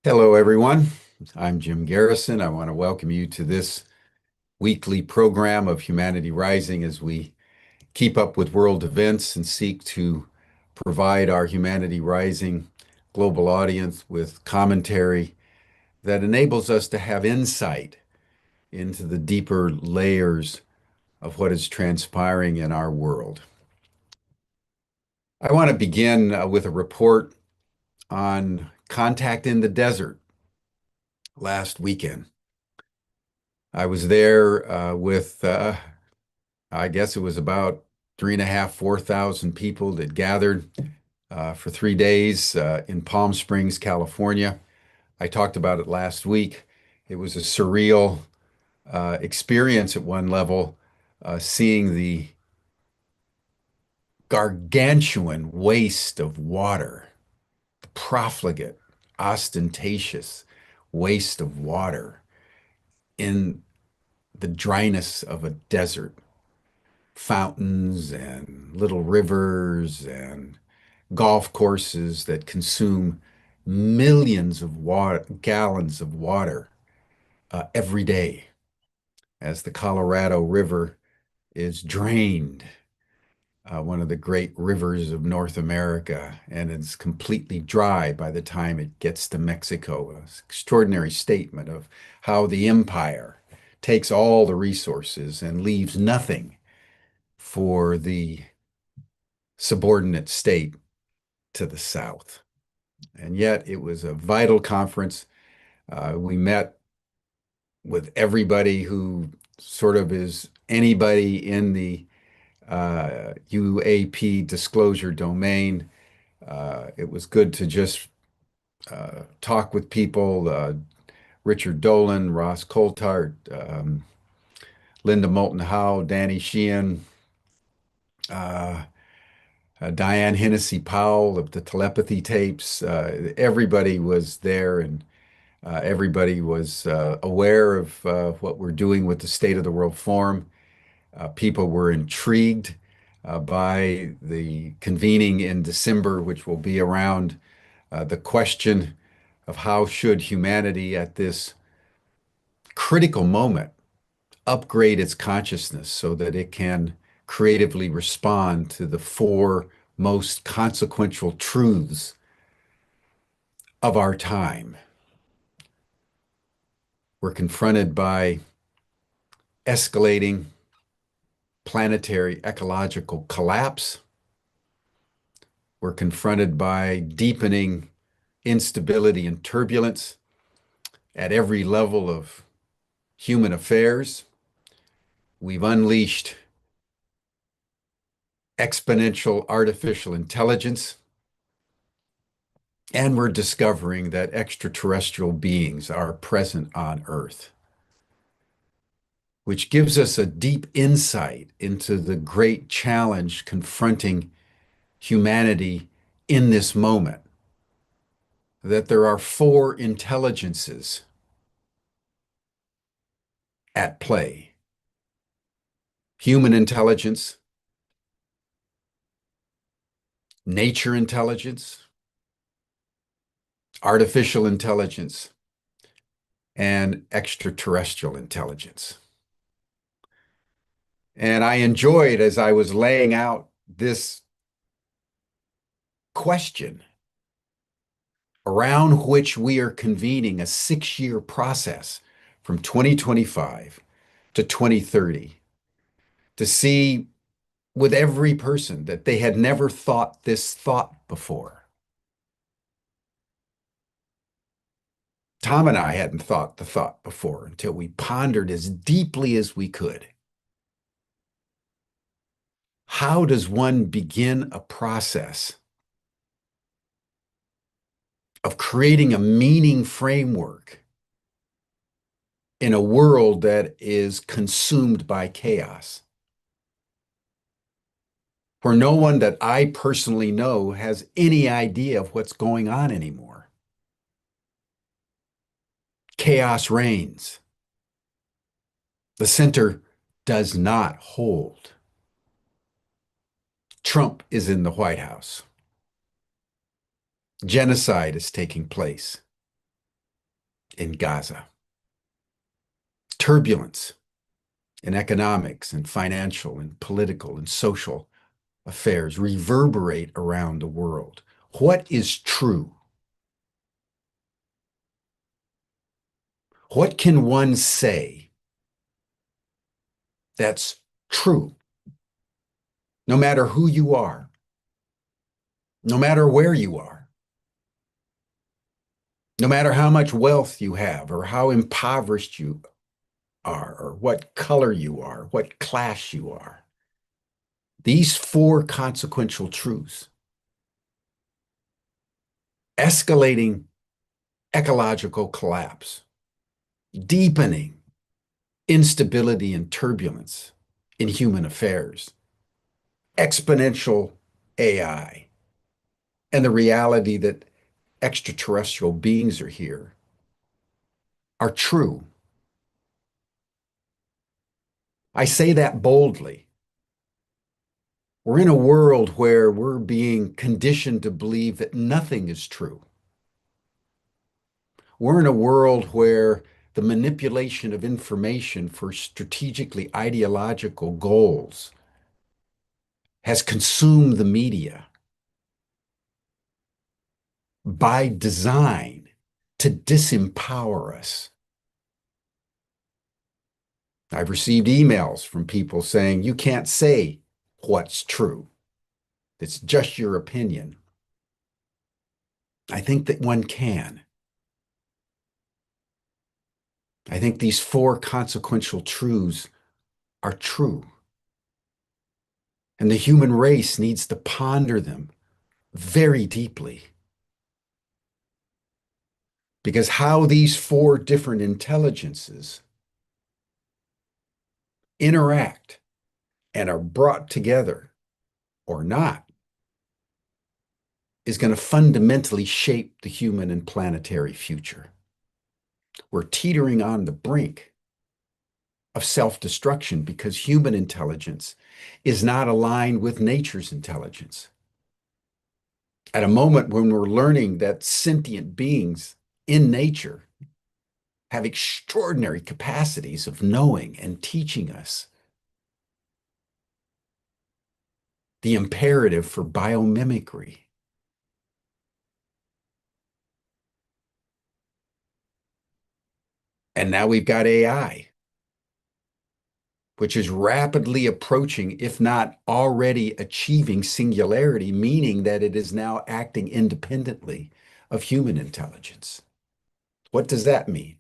Hello, everyone. I'm Jim Garrison. I want to welcome you to this weekly program of Humanity Rising as we keep up with world events and seek to provide our Humanity Rising global audience with commentary that enables us to have insight into the deeper layers of what is transpiring in our world. I want to begin with a report on contact in the desert last weekend. I was there with, I guess it was about 3.5, 4,000 people that gathered for 3 days in Palm Springs, California. I talked about it last week. It was a surreal experience at one level, seeing the gargantuan waste of water, the profligate, ostentatious waste of water in the dryness of a desert. Fountains and little rivers and golf courses that consume millions of gallons of water every day as the Colorado River is drained, one of the great rivers of North America, and it's completely dry by the time it gets to Mexico. An extraordinary statement of how the empire takes all the resources and leaves nothing for the subordinate state to the south. And yet it was a vital conference. We met with everybody who sort of is anybody in the UAP disclosure domain. It was good to just talk with people. Richard Dolan, Ross Coulthart, Linda Moulton Howe, Danny Sheehan, uh, Diane Hennessy Powell of the telepathy tapes. Everybody was there, and everybody was aware of what we're doing with the State of the World Forum. People were intrigued by the convening in December, which will be around the question of how should humanity at this critical moment upgrade its consciousness so that it can creatively respond to the four most consequential truths of our time. We're confronted by escalating planetary ecological collapse. We're confronted by deepening instability and turbulence at every level of human affairs. We've unleashed exponential artificial intelligence, and we're discovering that extraterrestrial beings are present on Earth, which gives us a deep insight into the great challenge confronting humanity in this moment, that there are four intelligences at play: human intelligence, nature intelligence, artificial intelligence, and extraterrestrial intelligence. And I enjoyed, as I was laying out this question around which we are convening a 6-year process from 2025 to 2030, to see with every person that they had never thought this thought before. Tom and I hadn't thought the thought before until we pondered as deeply as we could. How does one begin a process of creating a meaning framework in a world that is consumed by chaos, where no one that I personally know has any idea of what's going on anymore? Chaos reigns. The center does not hold. Trump is in the White House. Genocide is taking place. in Gaza, turbulence in economics and financial and political and social affairs reverberate around the world. What is true? What can one say that's true, no matter who you are, no matter where you are, no matter how much wealth you have, or how impoverished you are, or what color you are, what class you are? These four consequential truths: escalating ecological collapse, deepening instability and turbulence in human affairs, exponential AI, and the reality that extraterrestrial beings are here, are true. I say that boldly. We're in a world where we're being conditioned to believe that nothing is true. We're in a world where the manipulation of information for strategically ideological goals has consumed the media by design to disempower us. I've received emails from people saying, you can't say what's true. It's just your opinion. I think that one can. I think these four consequential truths are true. And the human race needs to ponder them very deeply. Because how these four different intelligences interact and are brought together or not is going to fundamentally shape the human and planetary future. We're teetering on the brink of self-destruction because human intelligence is not aligned with nature's intelligence. At a moment when we're learning that sentient beings in nature have extraordinary capacities of knowing and teaching us the imperative for biomimicry. And now we've got AI, which is rapidly approaching, if not already achieving singularity, meaning that it is now acting independently of human intelligence. What does that mean?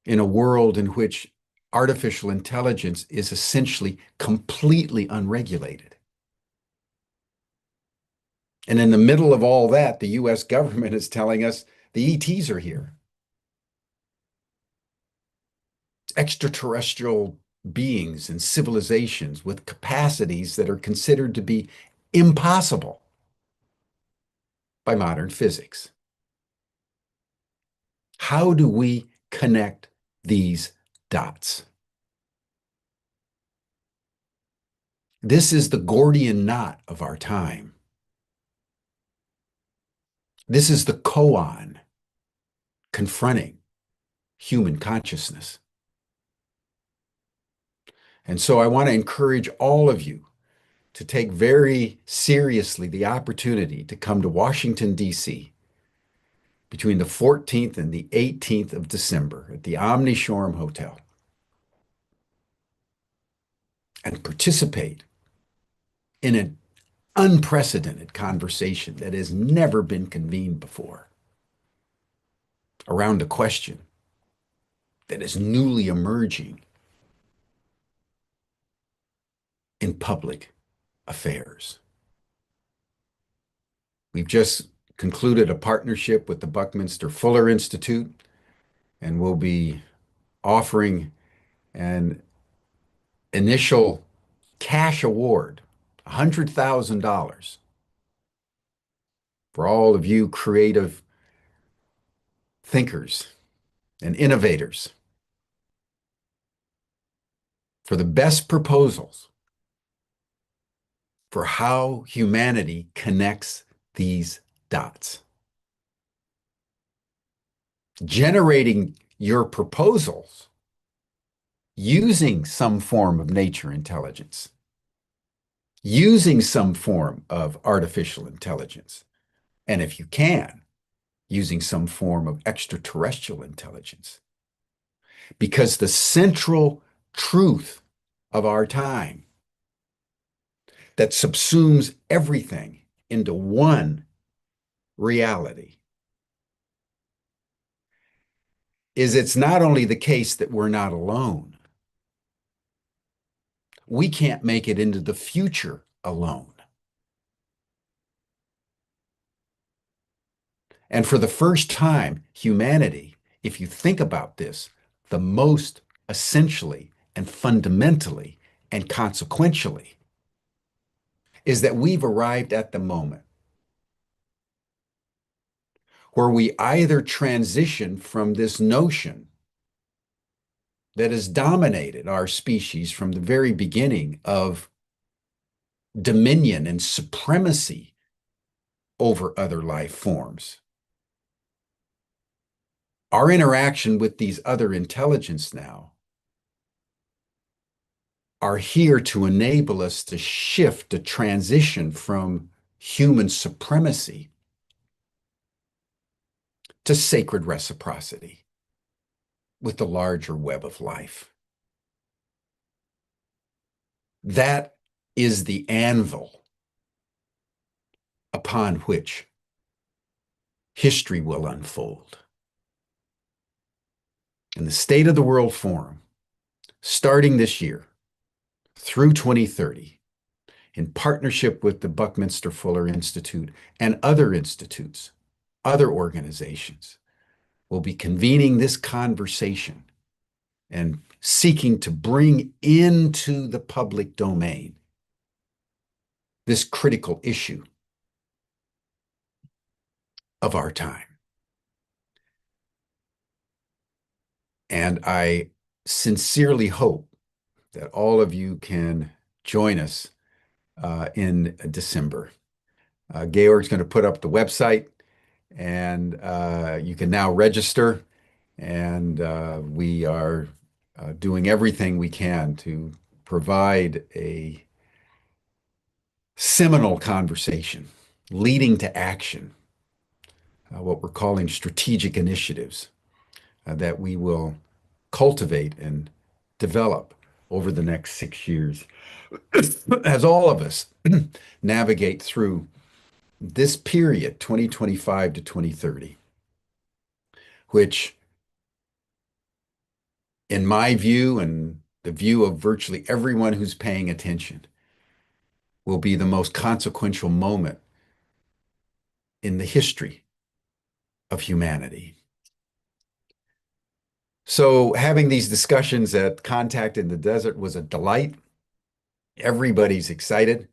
In a world in which artificial intelligence is essentially completely unregulated. And in the middle of all that, the US government is telling us the ETs are here. Extraterrestrial beings and civilizations with capacities that are considered to be impossible by modern physics. How do we connect these dots? This is the Gordian knot of our time. This is the koan confronting human consciousness. And so I want to encourage all of you to take very seriously the opportunity to come to Washington, D.C. between the 14th and the 18th of December at the Omni Shoreham Hotel and participate in an unprecedented conversation that has never been convened before around a question that is newly emerging in public affairs. We've just concluded a partnership with the Buckminster Fuller Institute, and we'll be offering an initial cash award, $100,000, for all of you creative thinkers and innovators for the best proposals for how humanity connects these dots. generating your proposals using some form of nature intelligence, using some form of artificial intelligence, and if you can, using some form of extraterrestrial intelligence. Because the central truth of our time that subsumes everything into one reality is it's not only the case that we're not alone, we can't make it into the future alone. And for the first time, humanity, if you think about this, the most essentially and fundamentally and consequentially, is that we've arrived at the moment where we either transition from this notion that has dominated our species from the very beginning of dominion and supremacy over other life forms. Our interaction with these other intelligence now are here to enable us to shift, to transition from human supremacy to sacred reciprocity with the larger web of life. That is the anvil upon which history will unfold. And the State of the World Forum, starting this year through 2030, in partnership with the Buckminster Fuller Institute and other institutes, other organizations, will be convening this conversation and seeking to bring into the public domain this critical issue of our time. And I sincerely hope that all of you can join us in December. Georg's going to put up the website, and you can now register. And we are doing everything we can to provide a seminal conversation leading to action, what we're calling strategic initiatives that we will cultivate and develop over the next 6 years as all of us navigate through this period, 2025 to 2030, which, in my view and the view of virtually everyone who's paying attention, will be the most consequential moment in the history of humanity. So having these discussions at Contact in the Desert was a delight. Everybody's excited.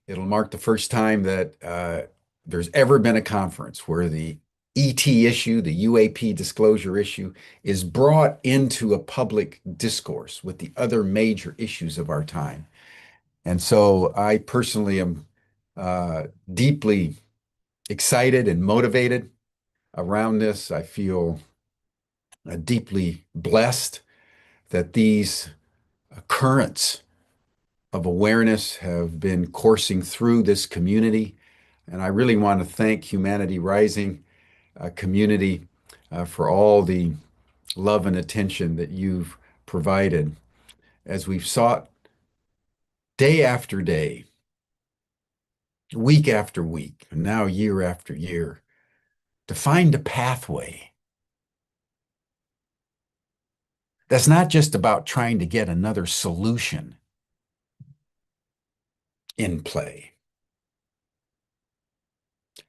It'll mark the first time that there's ever been a conference where the ET issue, the UAP disclosure issue, is brought into a public discourse with the other major issues of our time. And so I personally am deeply excited and motivated around this. I feel deeply blessed that these currents of awareness have been coursing through this community. And I really want to thank Humanity Rising community for all the love and attention that you've provided as we've sought day after day, week after week, and now year after year, to find a pathway that's not just about trying to get another solution in play.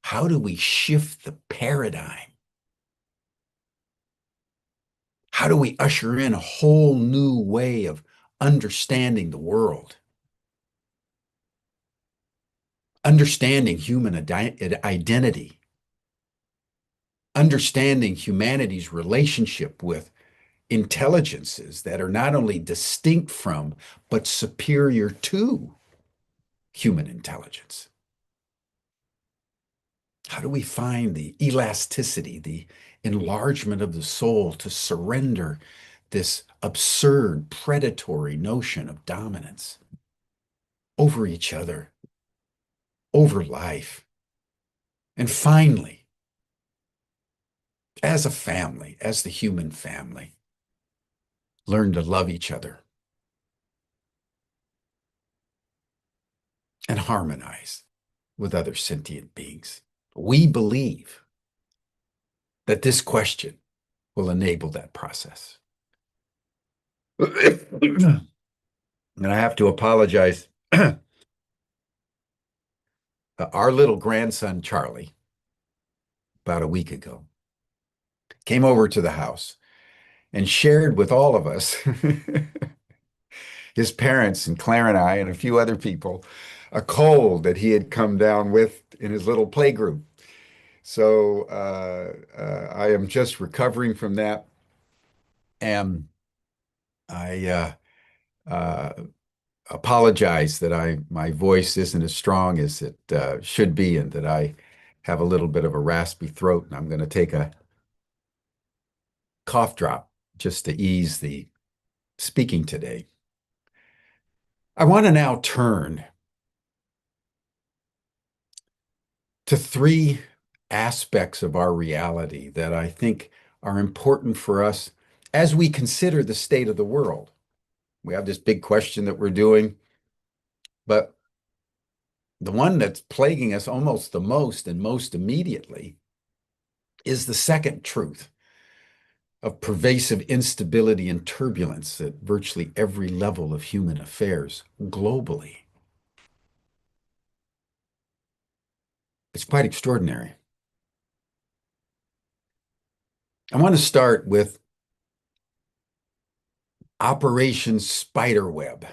How do we shift the paradigm? How do we usher in a whole new way of understanding the world? Understanding human identity, understanding humanity's relationship with intelligences that are not only distinct from, but superior to human intelligence. How do we find the elasticity, the enlargement of the soul to surrender this absurd, predatory notion of dominance over each other, over life. And finally, as a family, as the human family, learn to love each other and harmonize with other sentient beings. We believe that this question will enable that process. And I have to apologize. Our little grandson, Charlie, about a week ago, came over to the house and shared with all of us, his parents and Claire and I and a few other people, a cold that he had come down with in his little play group. So I am just recovering from that. And I apologize that my voice isn't as strong as it should be, and that I have a little bit of a raspy throat. And I'm going to take a cough drop just to ease the speaking today. I want to now turn to three aspects of our reality that I think are important for us as we consider the state of the world. We have this big question that we're doing, but the one that's plaguing us almost the most and most immediately is the second truth of pervasive instability and turbulence at virtually every level of human affairs globally. It's quite extraordinary. I want to start with Operation Spiderweb,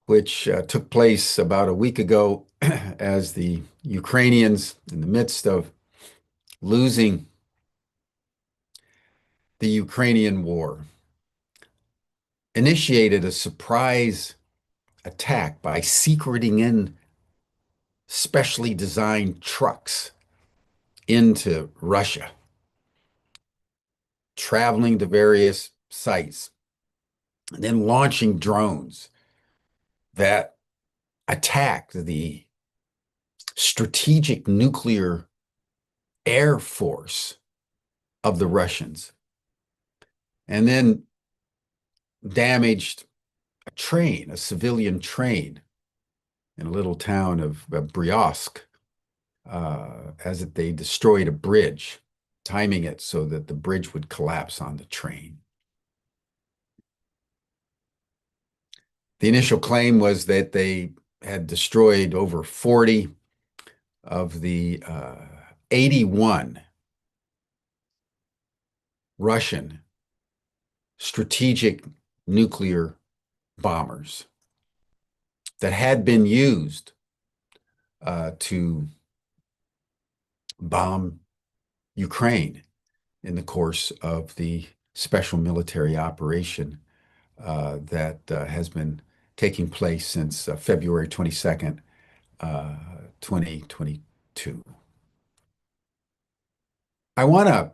which took place about a week ago as the Ukrainians, in the midst of losing the Ukrainian war, initiated a surprise attack by secreting in specially designed trucks into Russia, traveling to various sites, and then launching drones that attacked the strategic nuclear air force of the Russians, and then damaged a train, a civilian train, in a little town of Bryansk, as they destroyed a bridge, timing it so that the bridge would collapse on the train. The initial claim was that they had destroyed over 40 of the 81 Russian strategic nuclear bombers that had been used to bomb Ukraine in the course of the special military operation that has been taking place since February 22nd, 2022. I want to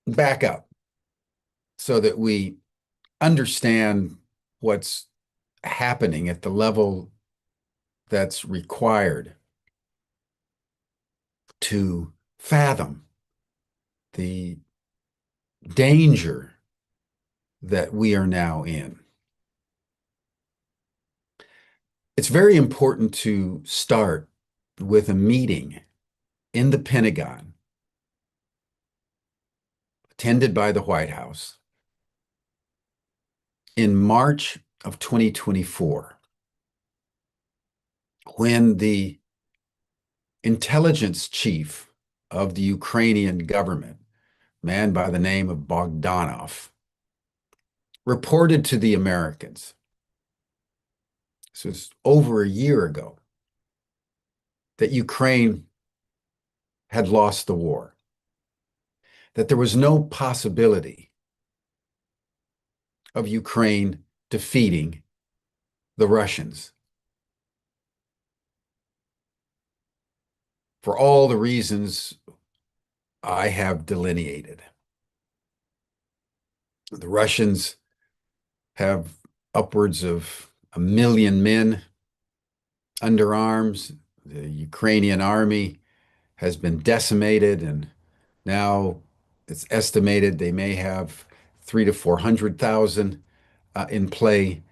back up so that we understand what's happening at the level that's required to fathom the danger that we are now in. It's very important to start with a meeting in the Pentagon, attended by the White House, in March of 2024, when the intelligence chief of the Ukrainian government, a man by the name of Bogdanov, reported to the Americans, this was over a year ago, that Ukraine had lost the war, that there was no possibility of Ukraine defeating the Russians. for all the reasons I have delineated. The Russians have upwards of 1 million men under arms. The Ukrainian army has been decimated, and now it's estimated they may have 300,000 to 400,000 in play,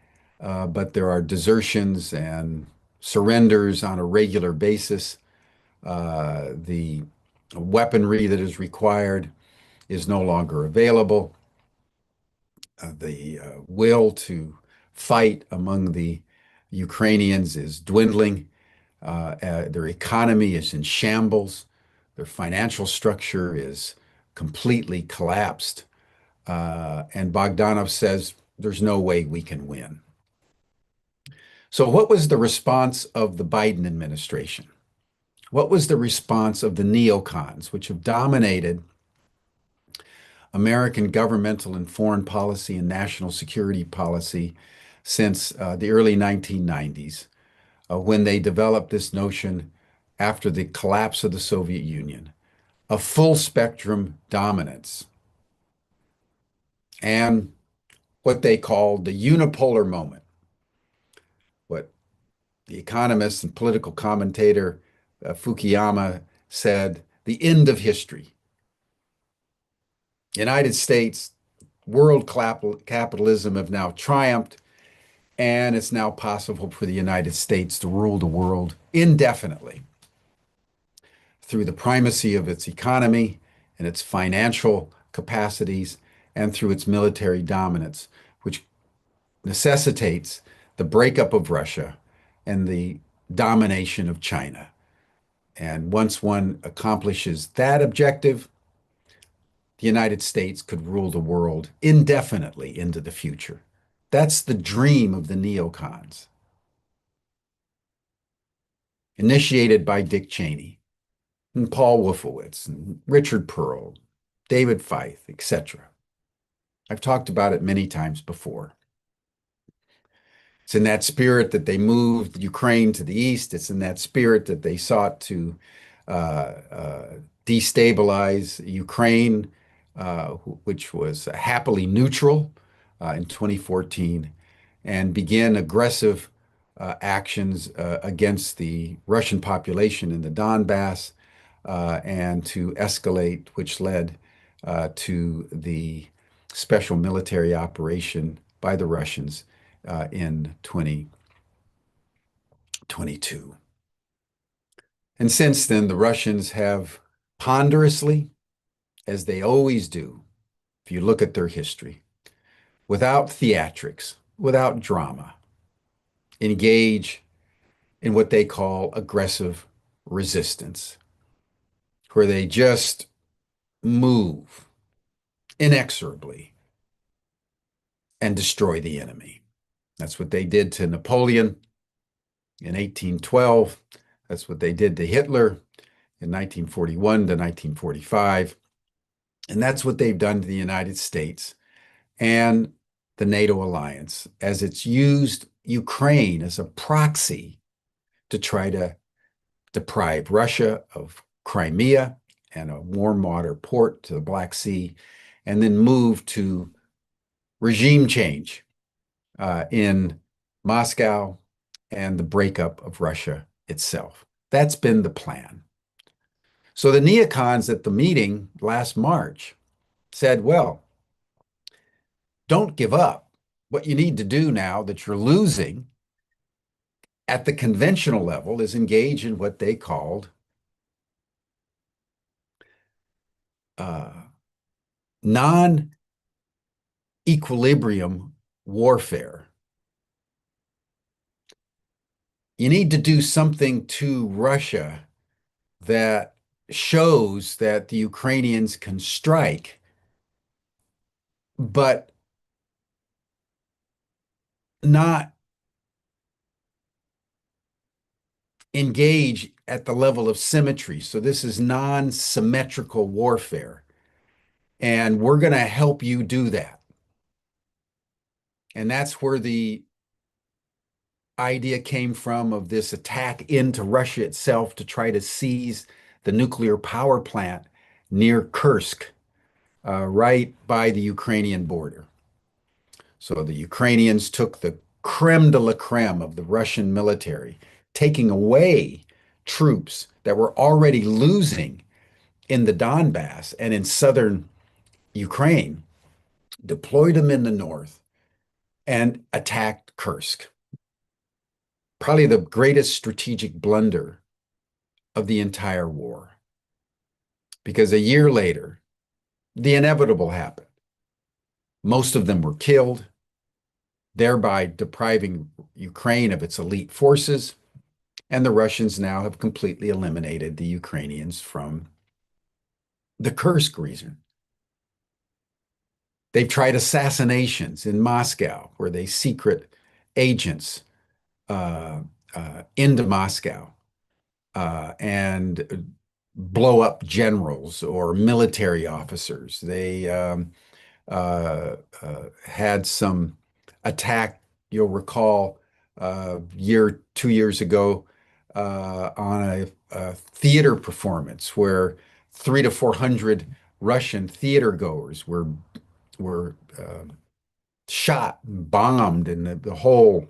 but there are desertions and surrenders on a regular basis. The weaponry that is required is no longer available. The will to fight among the Ukrainians is dwindling. Their economy is in shambles. Their financial structure is completely collapsed. And Bogdanov says there's no way we can win. So, what was the response of the Biden administration? What was the response of the neocons, which have dominated American governmental and foreign policy and national security policy since the early 1990s, when they developed this notion after the collapse of the Soviet Union of full spectrum dominance and what they called the unipolar moment, what the economist and political commentator Fukuyama said, the end of history. United States, world capitalism have now triumphed, and it's now possible for the United States to rule the world indefinitely through the primacy of its economy and its financial capacities and through its military dominance, which necessitates the breakup of Russia and the domination of China. And once one accomplishes that objective, the United States could rule the world indefinitely into the future. That's the dream of the neocons, initiated by Dick Cheney and Paul Wolfowitz and Richard Pearl, David Feith, etc. I've talked about it many times before. It's in that spirit that they moved Ukraine to the east. It's in that spirit that they sought to uh, uh, destabilize Ukraine, which was happily neutral in 2014, and begin aggressive actions against the Russian population in the Donbass, and to escalate, which led to the special military operation by the Russians in 2022. And since then, the Russians have ponderously, as they always do, if you look at their history, without theatrics, without drama, engage in what they call aggressive resistance, where they just move inexorably and destroy the enemy. That's what they did to Napoleon in 1812. That's what they did to Hitler in 1941 to 1945. And that's what they've done to the United States and the NATO alliance as it's used Ukraine as a proxy to try to deprive Russia of Crimea and a warm water port to the Black Sea, and then move to regime change in Moscow and the breakup of Russia itself. That's been the plan. So the neocons at the meeting last March said, well, don't give up. What you need to do now that you're losing at the conventional level is engage in what they called non-equilibrium warfare. You need to do something to Russia that shows that the Ukrainians can strike, but not engage at the level of symmetry. So this is non-symmetrical warfare. And we're going to help you do that. And that's where the idea came from of this attack into Russia itself to try to seize the nuclear power plant near Kursk, right by the Ukrainian border. So the Ukrainians took the creme de la creme of the Russian military, taking away troops that were already losing in the Donbass and in southern Ukraine, deployed them in the north, and attacked Kursk. Probably the greatest strategic blunder of the entire war. Because a year later, the inevitable happened. Most of them were killed, thereby depriving Ukraine of its elite forces. And the Russians now have completely eliminated the Ukrainians from the Kursk region. They've tried assassinations in Moscow, where they secret agents into Moscow and blow up generals or military officers. They had some attack, you'll recall, 2 years ago on a theater performance where 300 to 400 Russian theater goers were shot and bombed, and the whole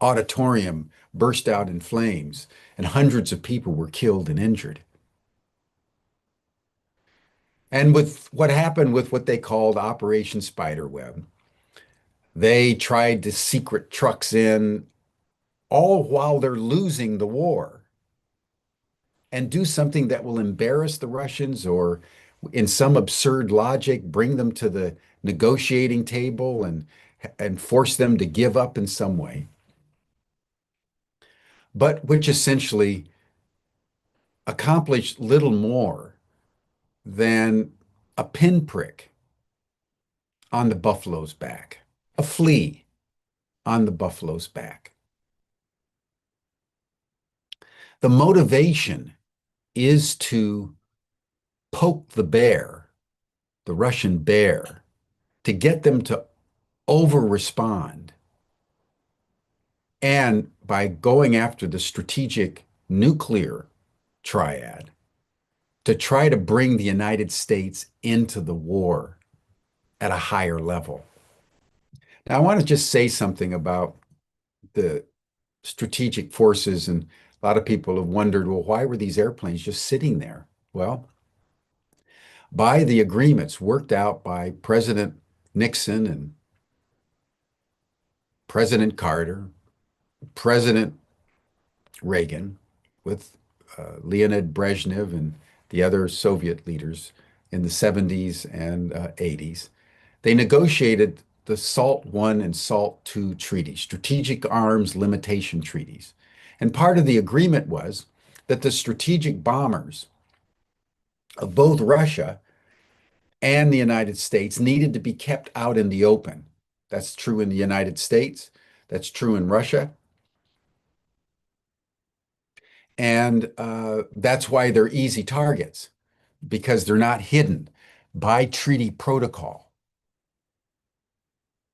auditorium burst out in flames, and hundreds of people were killed and injured. And with what happened with what they called Operation Spiderweb, they tried to secret trucks in all while they're losing the war and do something that will embarrass the Russians or, in some absurd logic, bring them to the negotiating table and force them to give up in some way, but which essentially accomplished little more than a pinprick on the buffalo's back, a flea on the buffalo's back. The motivation is to poke the bear, the Russian bear, to get them to over-respond. And by going after the strategic nuclear triad, to try to bring the United States into the war at a higher level. Now, I want to just say something about the strategic forces, and a lot of people have wondered, well, why were these airplanes just sitting there? Well, by the agreements worked out by President Nixon and President Carter, President Reagan, with Leonid Brezhnev and the other Soviet leaders in the 70s and 80s, they negotiated the SALT I and SALT II treaties, strategic arms limitation treaties. And part of the agreement was that the strategic bombers of both Russia and the United States needed to be kept out in the open. That's true in the United States. That's true in Russia. And that's why they're easy targets, because they're not hidden by treaty protocol.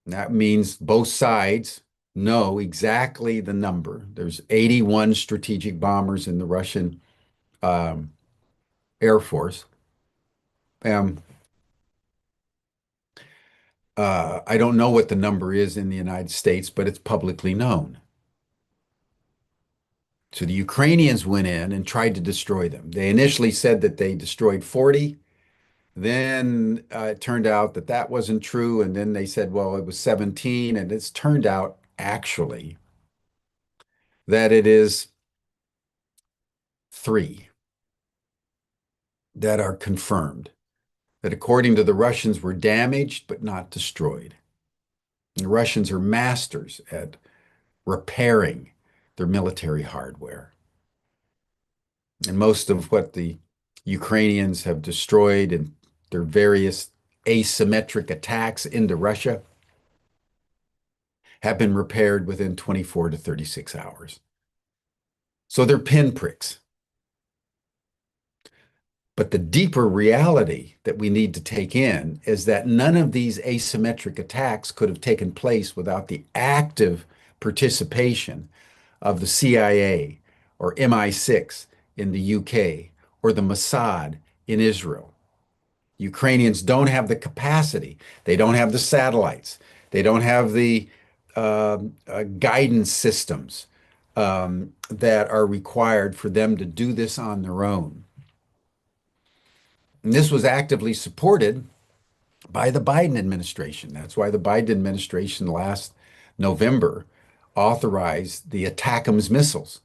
That means both sides know exactly the number. There's 81 strategic bombers in the Russian Air Force. I don't know what the number is in the United States, but it's publicly known. So the Ukrainians went in and tried to destroy them. They initially said that they destroyed 40. Then it turned out that that wasn't true. And then they said, well, it was 17. And it's turned out actually that it is 3 that are confirmed, that according to the Russians were damaged but not destroyed. And the Russians are masters at repairing their military hardware. And most of what the Ukrainians have destroyed in their various asymmetric attacks into Russia have been repaired within 24 to 36 hours. So they're pinpricks. But the deeper reality that we need to take in is that none of these asymmetric attacks could have taken place without the active participation of the CIA or MI6 in the UK or the Mossad in Israel. Ukrainians don't have the capacity. They don't have the satellites. They don't have the guidance systems that are required for them to do this on their own. And this was actively supported by the Biden administration. That's why the Biden administration last November authorized the ATACMS missiles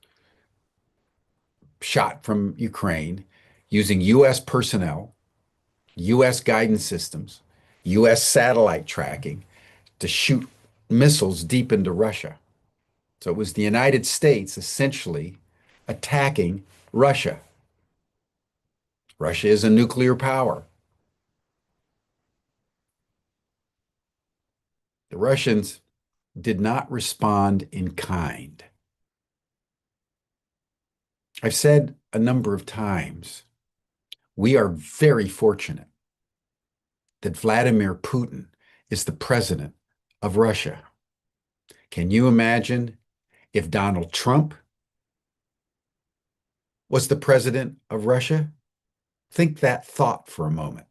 shot from Ukraine using U.S. personnel, U.S. guidance systems, U.S. satellite tracking to shoot missiles deep into Russia. So it was the United States essentially attacking Russia. Russia is a nuclear power. The Russians did not respond in kind. I've said a number of times, we are very fortunate that Vladimir Putin is the president of Russia. Can you imagine if Donald Trump was the president of Russia? Think that thought for a moment.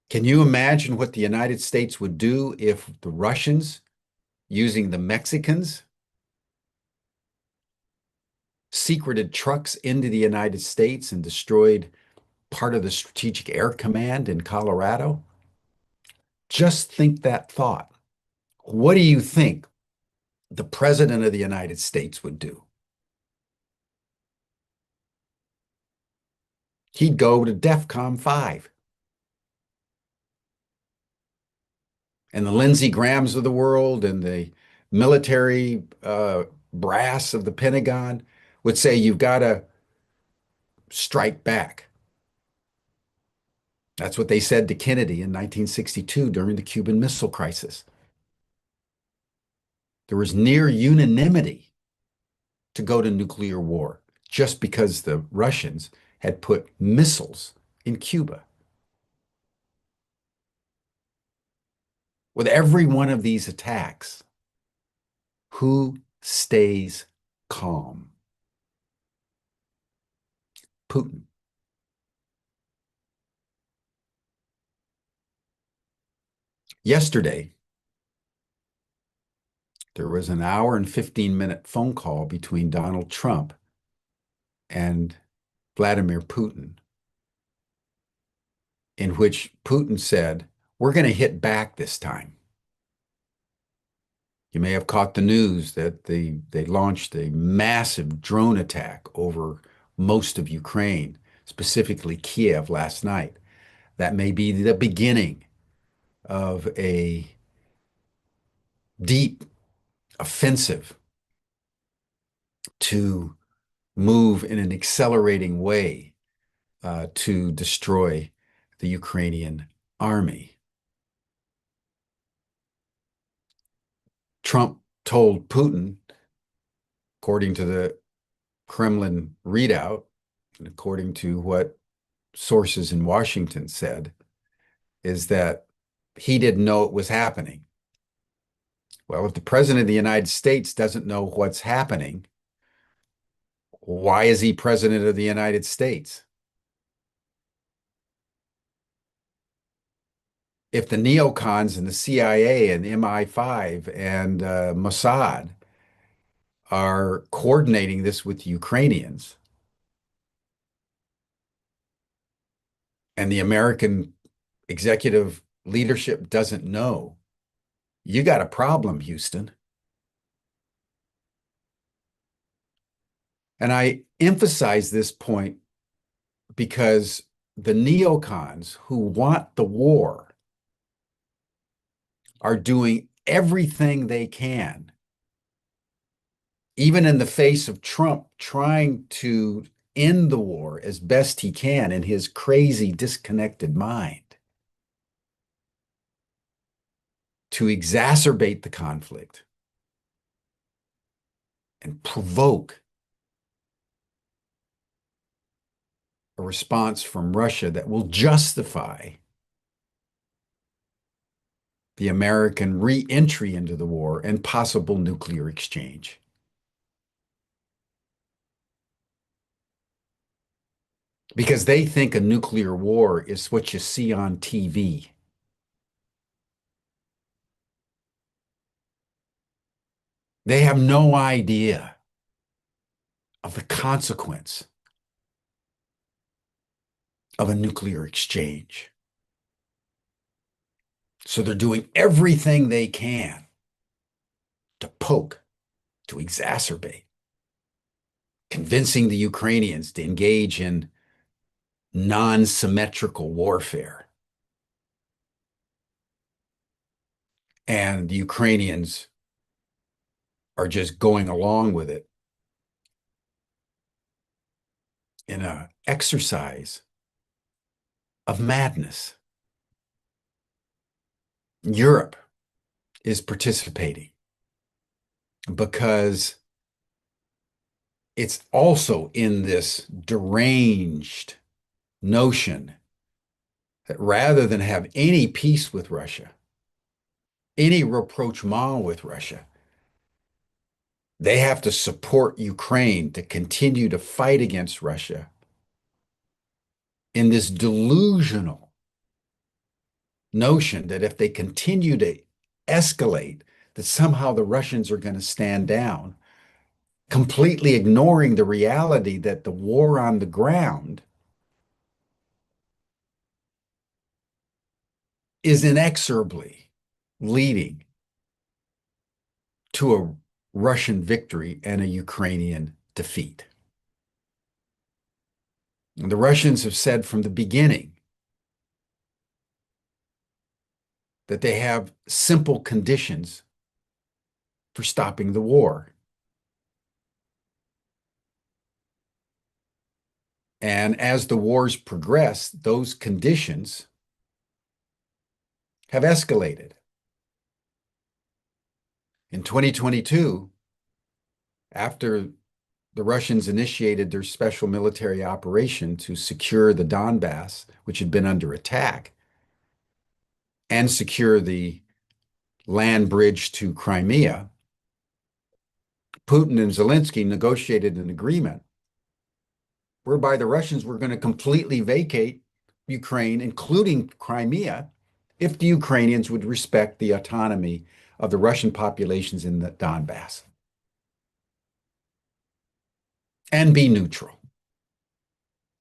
Can you imagine what the United States would do if the Russians, using the Mexicans, secreted trucks into the United States and destroyed part of the Strategic Air Command in Colorado? Just think that thought. What do you think the President of the United States would do? He'd go to DEFCON 5. And the Lindsey Grahams of the world and the military brass of the Pentagon would say, you've got to strike back. That's what they said to Kennedy in 1962 during the Cuban Missile Crisis. There was near unanimity to go to nuclear war just because the Russians had put missiles in Cuba. With every one of these attacks, who stays calm? Putin. Yesterday, there was an hour and 15-minute phone call between Donald Trump and Vladimir Putin, in which Putin said, we're going to hit back this time. You may have caught the news that they launched a massive drone attack over most of Ukraine, specifically Kiev, last night. That may be the beginning of a deep offensive to move in an accelerating way to destroy the Ukrainian army. Trump told Putin, according to the Kremlin readout, and according to what sources in Washington said, is that he didn't know it was happening. Well, if the president of the United States doesn't know what's happening, why is he president of the United States? If the neocons and the CIA and MI5 and Mossad are coordinating this with the Ukrainians, and the American executive leadership doesn't know, you got a problem, Houston. And I emphasize this point because the neocons who want the war are doing everything they can, even in the face of Trump trying to end the war as best he can in his crazy, disconnected mind, to exacerbate the conflict and provoke a response from Russia that will justify the American re-entry into the war and possible nuclear exchange. Because they think a nuclear war is what you see on TV. They have no idea of the consequence of a nuclear exchange. So they're doing everything they can to poke, to exacerbate, convincing the Ukrainians to engage in non-symmetrical warfare. And the Ukrainians are just going along with it in an exercise of madness. Europe is participating because it's also in this deranged notion that rather than have any peace with Russia, any rapprochement with Russia, they have to support Ukraine to continue to fight against Russia in this delusional notion that if they continue to escalate, that somehow the Russians are going to stand down, completely ignoring the reality that the war on the ground is inexorably leading to a Russian victory and a Ukrainian defeat. And the Russians have said from the beginning that they have simple conditions for stopping the war. And as the wars progress, those conditions have escalated. In 2022, after the Russians initiated their special military operation to secure the Donbass, which had been under attack, and secure the land bridge to Crimea, Putin and Zelensky negotiated an agreement whereby the Russians were going to completely vacate Ukraine, including Crimea, if the Ukrainians would respect the autonomy of the Russian populations in the Donbass and be neutral.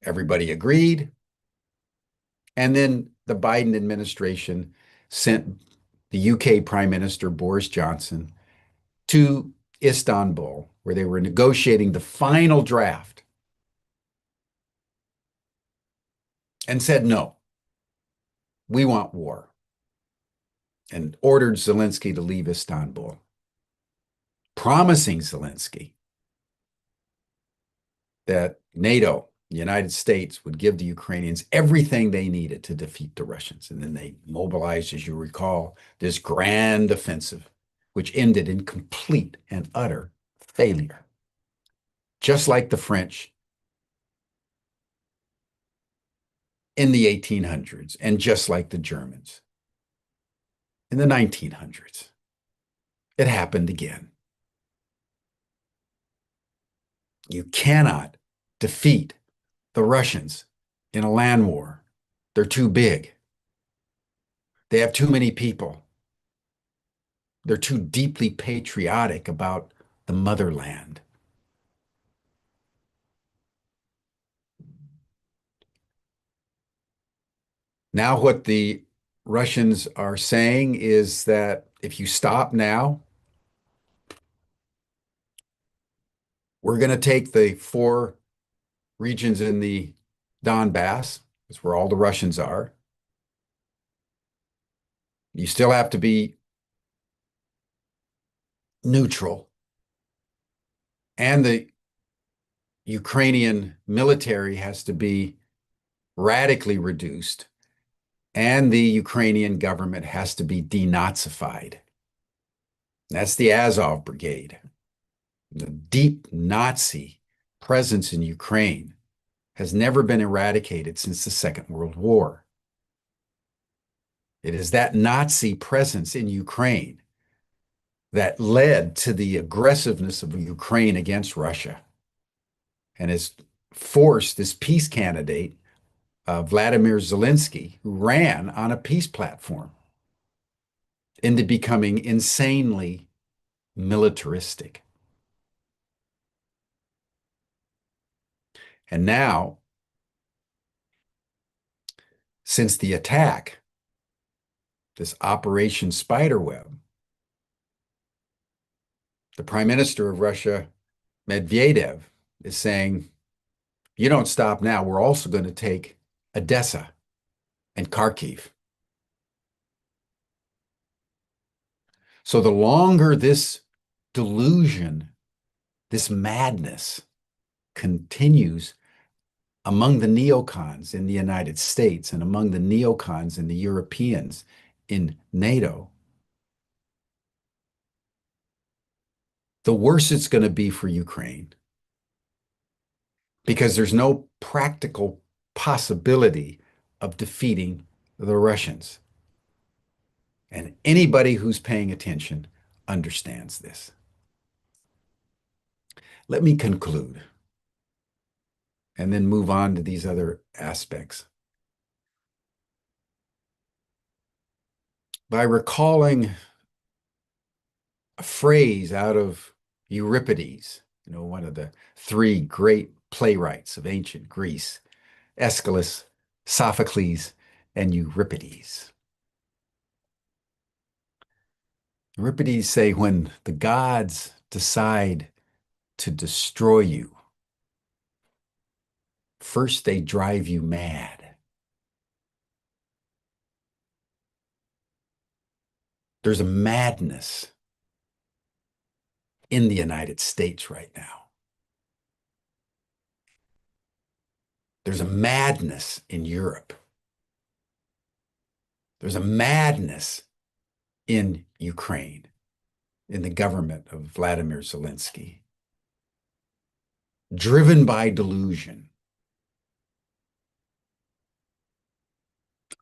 Everybody agreed. And then the Biden administration sent the UK Prime Minister Boris Johnson to Istanbul, where they were negotiating the final draft, and said, no, we want war, and ordered Zelensky to leave Istanbul, promising Zelensky that NATO, the United States, would give the Ukrainians everything they needed to defeat the Russians. And then they mobilized, as you recall, this grand offensive, which ended in complete and utter failure. Just like the French in the 1800s, and just like the Germans in the 1900s. It happened again. You cannot defeat the Russians in a land war. They're too big. They have too many people. They're too deeply patriotic about the motherland. Now, what the Russians are saying is that if you stop now, we're going to take the 4 regions in the Donbass, that's where all the Russians are. You still have to be neutral. And the Ukrainian military has to be radically reduced. And the Ukrainian government has to be denazified. That's the Azov Brigade. The deep Nazi presence in Ukraine has never been eradicated since the Second World War. It is that Nazi presence in Ukraine that led to the aggressiveness of Ukraine against Russia and has forced this peace candidate, Vladimir Zelensky, who ran on a peace platform, into becoming insanely militaristic. And now, since the attack, this Operation Spiderweb, the Prime Minister of Russia, Medvedev, is saying, you don't stop now, we're also going to take Odessa and Kharkiv. So the longer this delusion, this madness continues among the neocons in the United States and among the neocons and the Europeans in NATO, the worse it's going to be for Ukraine because there's no practical possibility of defeating the Russians. And anybody who's paying attention understands this. Let me conclude and then move on to these other aspects by recalling a phrase out of Euripides, one of the three great playwrights of ancient Greece, Aeschylus, Sophocles, and Euripides. Euripides say, when the gods decide to destroy you, first they drive you mad. There's a madness in the United States right now. There's a madness in Europe. There's a madness in Ukraine, in the government of Vladimir Zelensky, driven by delusion,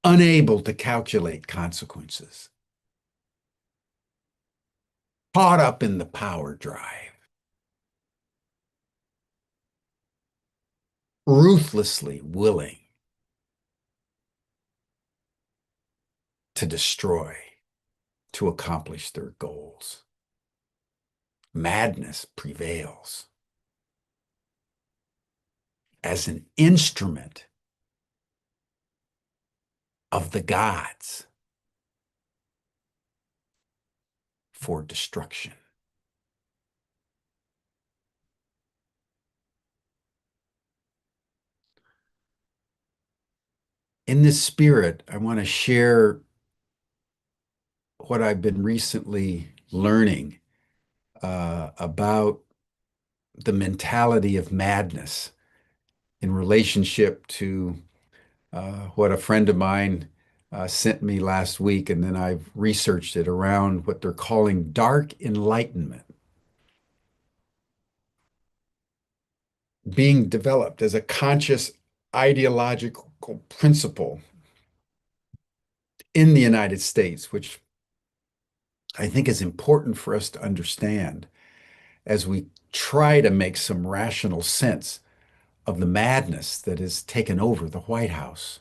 unable to calculate consequences, caught up in the power drive, ruthlessly willing to destroy, to accomplish their goals. Madness prevails as an instrument of the gods for destruction. In this spirit, I want to share what I've been recently learning about the mentality of madness in relationship to what a friend of mine sent me last week, and then I've researched it around what they're calling dark enlightenment, being developed as a conscious ideological principle in the United States, which I think is important for us to understand as we try to make some rational sense of the madness that has taken over the White House.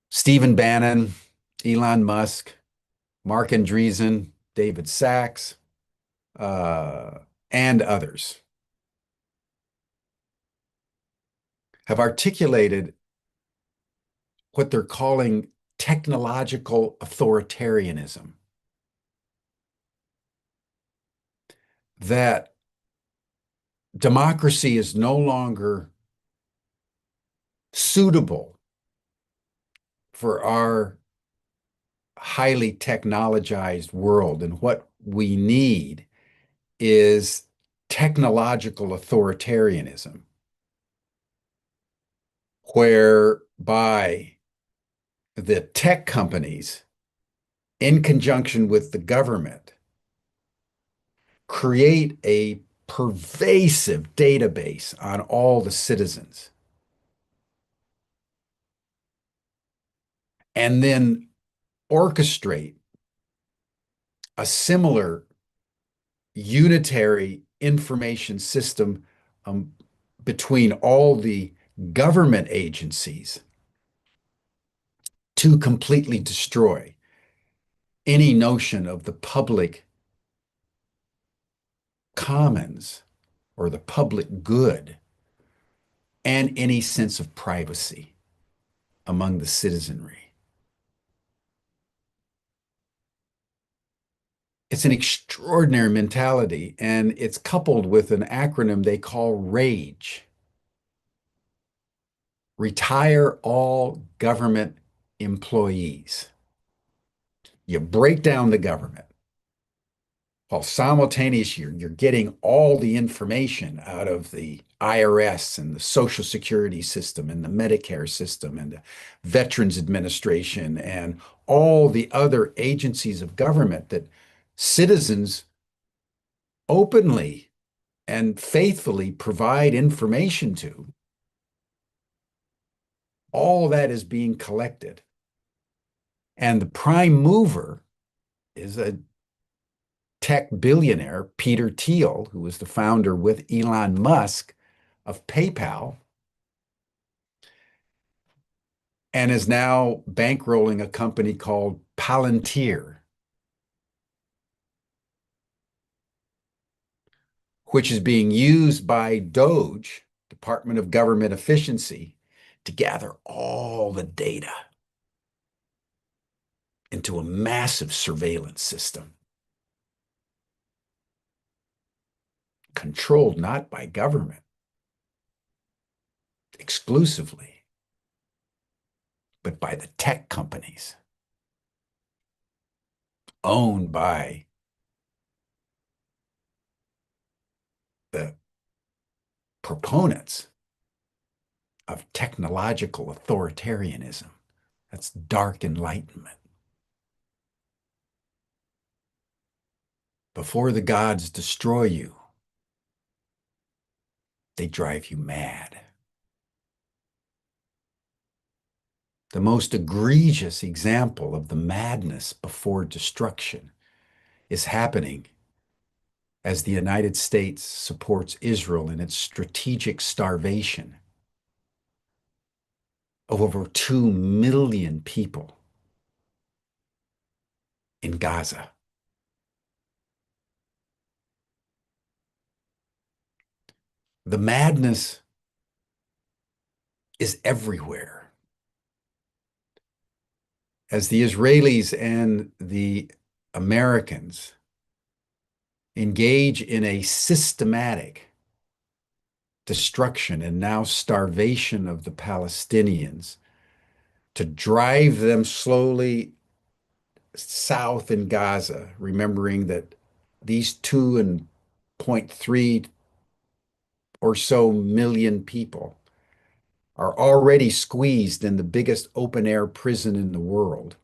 Stephen Bannon, Elon Musk, Mark Andreessen, David Sachs, and others have articulated what they're calling technological authoritarianism. That democracy is no longer suitable for our highly technologized world. And what we need is technological authoritarianism, whereby the tech companies, in conjunction with the government, create a pervasive database on all the citizens and then orchestrate a similar unitary information system um, between all the government agencies to completely destroy any notion of the public commons or the public good and any sense of privacy among the citizenry. It's an extraordinary mentality, and it's coupled with an acronym they call RAGE. Retire all government employees. You break down the government while simultaneously you're getting all the information out of the IRS and the Social Security system and the Medicare system and the Veterans Administration and all the other agencies of government that citizens openly and faithfully provide information to. All that is being collected. And the prime mover is a tech billionaire, Peter Thiel, who was the founder with Elon Musk of PayPal, and is now bankrolling a company called Palantir, which is being used by DOGE, Department of Government Efficiency, to gather all the data into a massive surveillance system, controlled not by government exclusively, but by the tech companies owned by the proponents of technological authoritarianism. That's dark enlightenment. Before the gods destroy you, they drive you mad. The most egregious example of the madness before destruction is happening as the United States supports Israel in its strategic starvation of over 2 million people in Gaza. The madness is everywhere. As the Israelis and the Americans engage in a systematic destruction and now starvation of the Palestinians to drive them slowly south in Gaza, remembering that these 2.3 or so million people are already squeezed in the biggest open air prison in the world,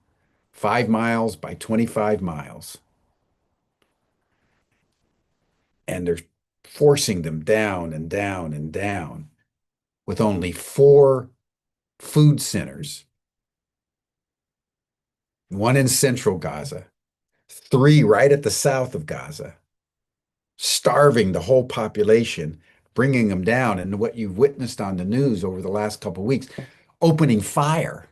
5 miles by 25 miles. And they're forcing them down and down and down with only 4 food centers, one in central Gaza, 3 right at the south of Gaza, starving the whole population, bringing them down. And what you've witnessed on the news over the last couple of weeks, opening fire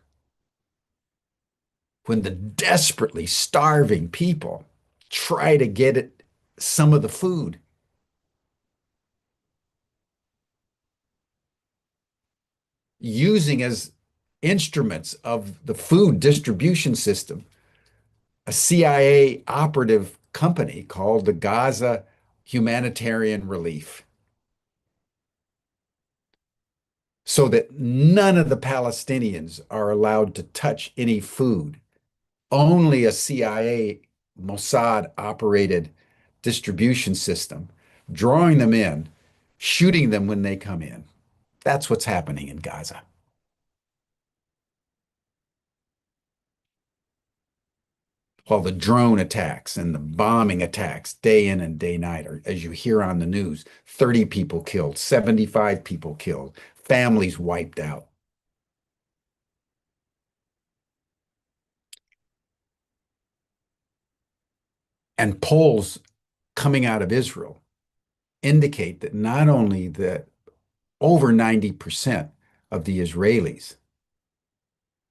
when the desperately starving people try to get it, some of the food. Using as instruments of the food distribution system a CIA operative company called the Gaza Humanitarian Relief, so that none of the Palestinians are allowed to touch any food. Only a CIA Mossad operated distribution system, drawing them in, shooting them when they come in. That's what's happening in Gaza. While the drone attacks and the bombing attacks day in and day night, or as you hear on the news, 30 people killed, 75 people killed, families wiped out. And polls coming out of Israel indicate that not only that over 90% of the Israelis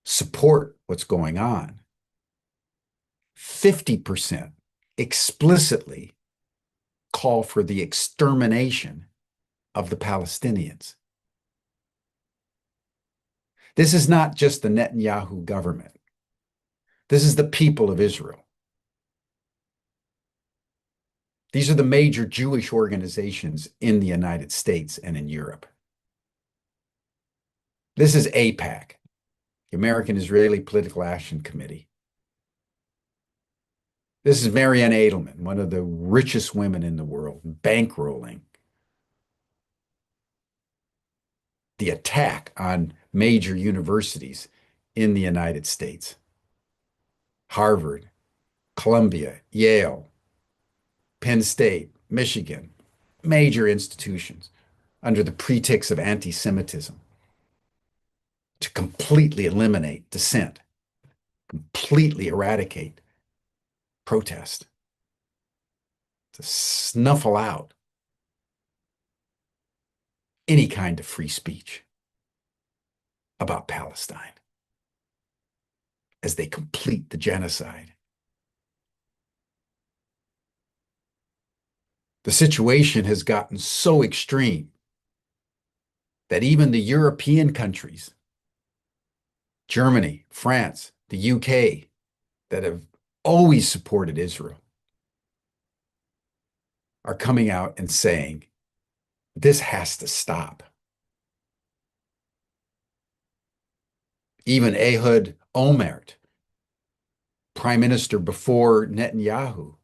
support what's going on, 50% explicitly call for the extermination of the Palestinians. This is not just the Netanyahu government. This is the people of Israel. These are the major Jewish organizations in the United States and in Europe. This is AIPAC, the American Israeli Political Action Committee. This is Marianne Edelman, one of the richest women in the world, bankrolling the attack on major universities in the United States. Harvard, Columbia, Yale, Penn State, Michigan, major institutions under the pretext of anti-Semitism to completely eliminate dissent, completely eradicate protest, to snuffle out any kind of free speech about Palestine as they complete the genocide. The situation has gotten so extreme that even the European countries, Germany, France, the UK, that have always supported Israel, are coming out and saying, this has to stop. Even Ehud Olmert, prime minister before Netanyahu,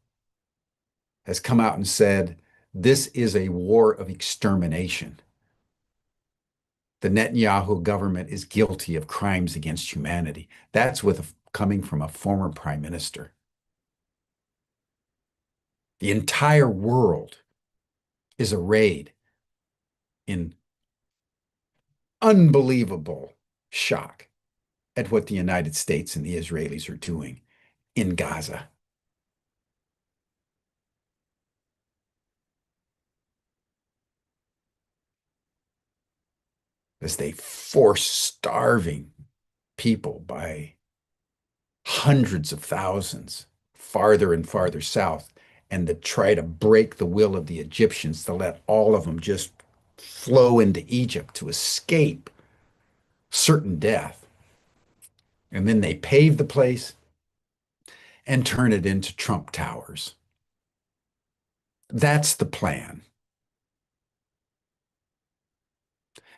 has come out and said, this is a war of extermination. The Netanyahu government is guilty of crimes against humanity. That's coming from a former prime minister. The entire world is arrayed in unbelievable shock at what the United States and the Israelis are doing in Gaza. As they force starving people by hundreds of thousands farther and farther south, and to try to break the will of the Egyptians to let all of them just flow into Egypt to escape certain death. And then they pave the place and turn it into Trump Towers. That's the plan.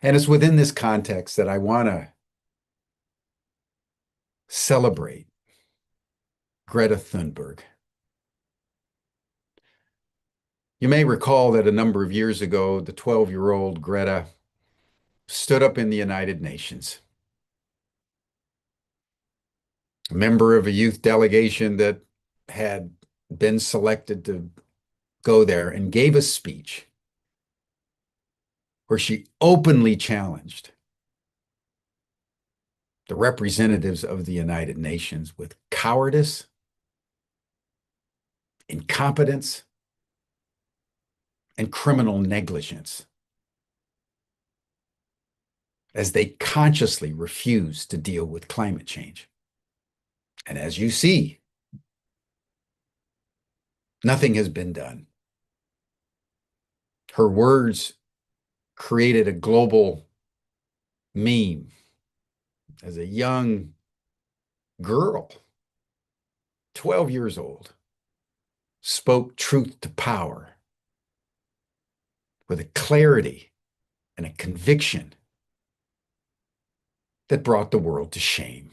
And it's within this context that I want to celebrate Greta Thunberg. You may recall that a number of years ago, the 12-year-old Greta stood up in the United Nations, a member of a youth delegation that had been selected to go there, and gave a speech where she openly challenged the representatives of the United Nations with cowardice, incompetence, and criminal negligence as they consciously refuse to deal with climate change. And as you see, nothing has been done. Her words created a global meme as a young girl, 12 years old, spoke truth to power with a clarity and a conviction that brought the world to shame.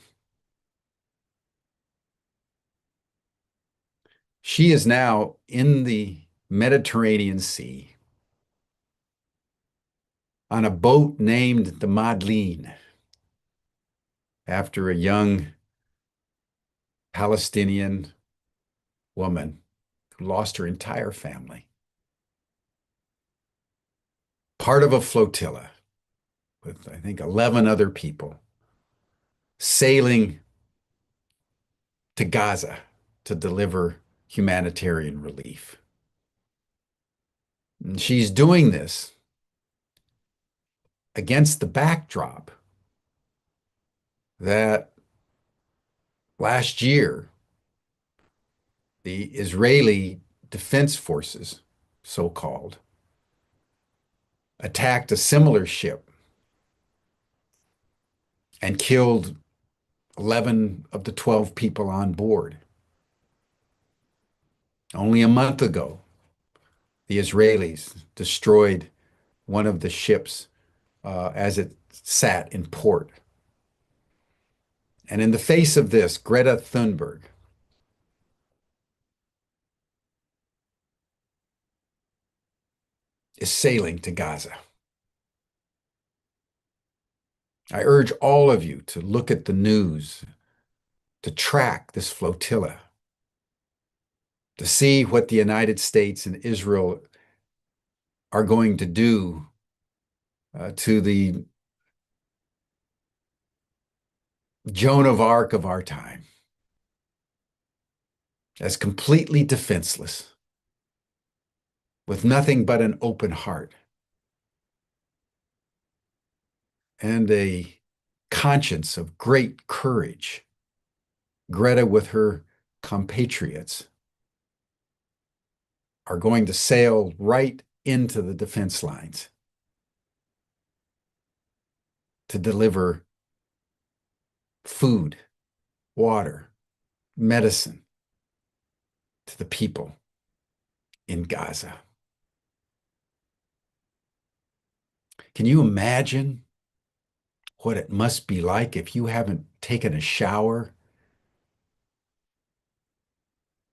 She is now in the Mediterranean Sea on a boat named the Madeleine, after a young Palestinian woman who lost her entire family. Part of a flotilla with, I think, 11 other people sailing to Gaza to deliver humanitarian relief. And she's doing this against the backdrop that last year, the Israeli Defense Forces, so-called, attacked a similar ship and killed 11 of the 12 people on board. Only a month ago, the Israelis destroyed one of the ships as it sat in port. And in the face of this, Greta Thunberg is sailing to Gaza. I urge all of you to look at the news, to track this flotilla, to see what the United States and Israel are going to do to the Joan of Arc of our time, as completely defenseless, with nothing but an open heart and a conscience of great courage. Greta, with her compatriots, are going to sail right into the defense lines to deliver food, water, medicine to the people in Gaza. Can you imagine what it must be like if you haven't taken a shower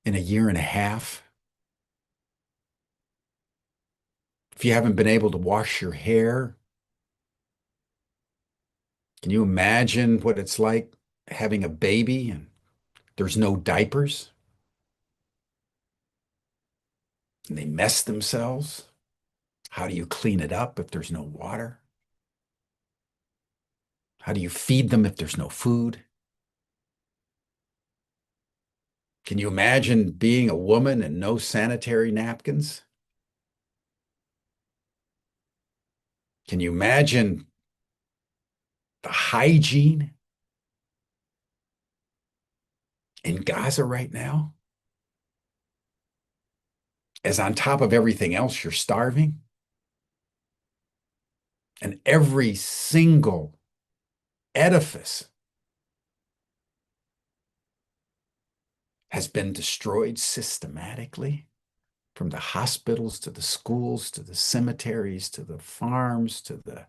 in a year and a half? If you haven't been able to wash your hair? Can you imagine what it's like having a baby and there's no diapers? And they mess themselves? How do you clean it up if there's no water? How do you feed them if there's no food? Can you imagine being a woman and no sanitary napkins? Can you imagine the hygiene in Gaza right now? As on top of everything else, you're starving. And every single edifice has been destroyed systematically, from the hospitals to the schools to the cemeteries to the farms to the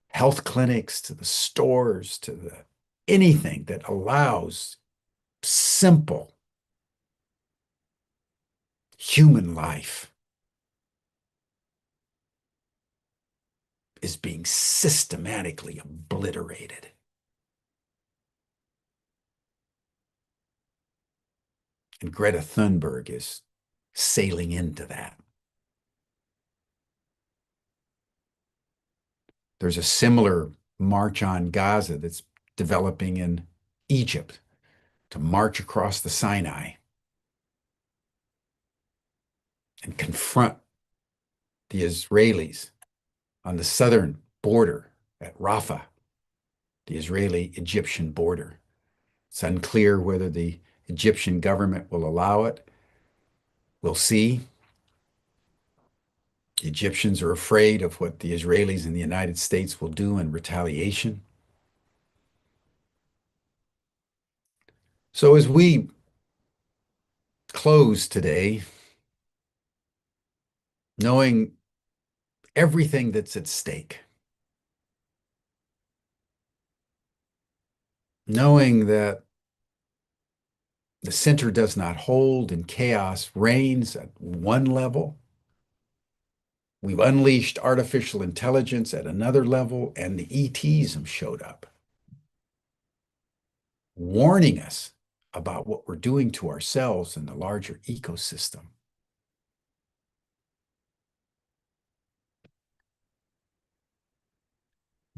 health clinics to the stores to the anything that allows simple human life is being systematically obliterated. And Greta Thunberg is sailing into that. There's a similar march on Gaza that's developing in Egypt to march across the Sinai and confront the Israelis on the southern border at Rafah, the Israeli-Egyptian border. It's unclear whether the Egyptian government will allow it. We'll see. The Egyptians are afraid of what the Israelis and the United States will do in retaliation. So as we close today, knowing everything that's at stake, knowing that the center does not hold and chaos reigns at one level, we've unleashed artificial intelligence at another level, and the ETs have showed up, warning us about what we're doing to ourselves and the larger ecosystem.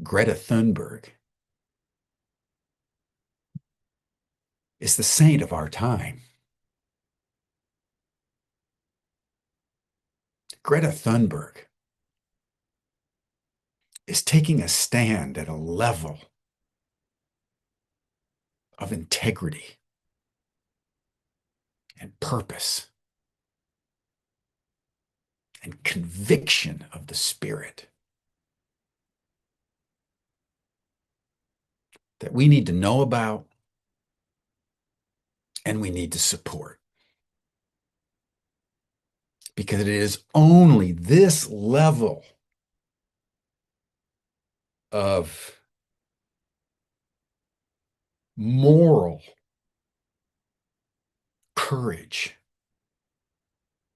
Greta Thunberg is the saint of our time. Greta Thunberg is taking a stand at a level of integrity and purpose and conviction of the spirit that we need to know about and we need to support. Because it is only this level of moral courage,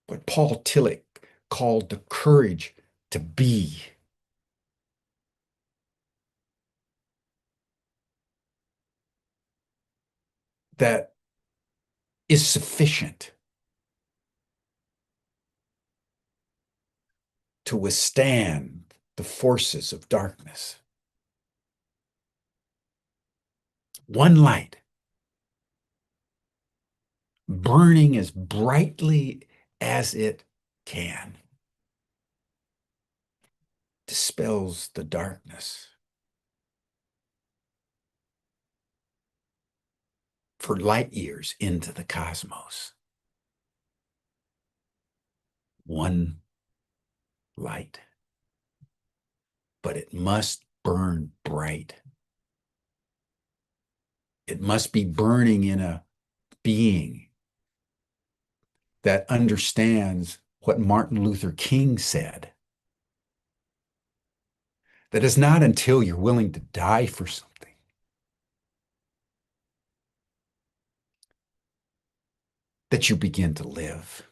what Paul Tillich called the courage to be, that is sufficient to withstand the forces of darkness. One light, burning as brightly as it can, dispels the darkness for light years into the cosmos. One light, but it must burn bright. It must be burning in a being that understands what Martin Luther King said, that it's not until you're willing to die for something that you begin to live.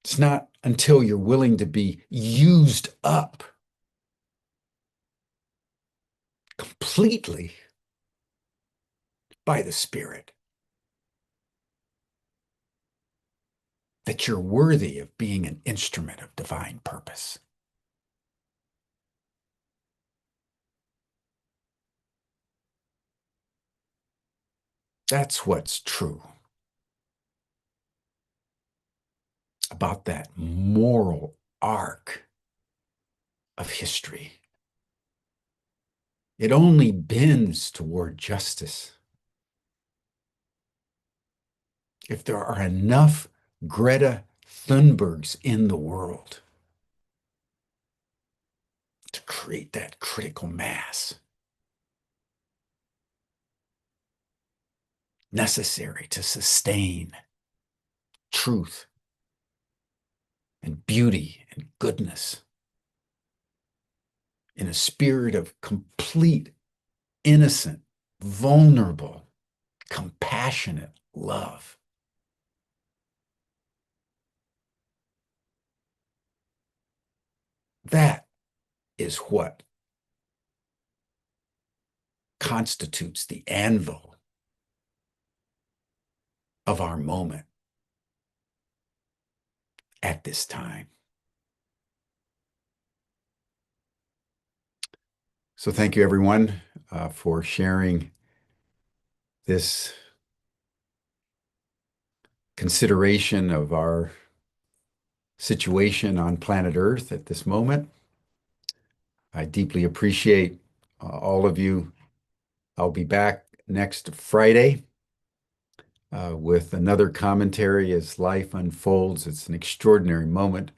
It's not until you're willing to be used up completely by the Spirit that you're worthy of being an instrument of divine purpose. That's what's true about that moral arc of history. It only bends toward justice if there are enough Greta Thunbergs in the world to create that critical mass necessary to sustain truth and beauty and goodness in a spirit of complete, innocent, vulnerable, compassionate love. That is what constitutes the anvil of our moment at this time. So thank you, everyone, for sharing this consideration of our situation on planet Earth at this moment. I deeply appreciate all of you. I'll be back next Friday with another commentary as life unfolds. It's an extraordinary moment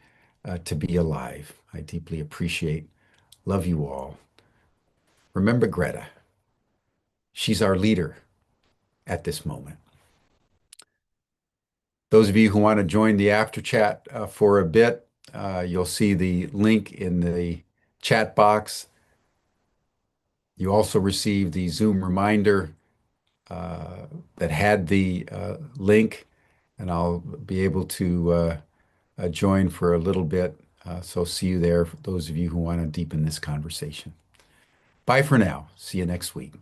to be alive. I deeply appreciate. Love you all. Remember Greta. She's our leader at this moment. Those of you who want to join the after chat for a bit, you'll see the link in the chat box. You also received the Zoom reminder that had the link, and I'll be able to join for a little bit. So see you there for those of you who want to deepen this conversation. Bye for now. See you next week.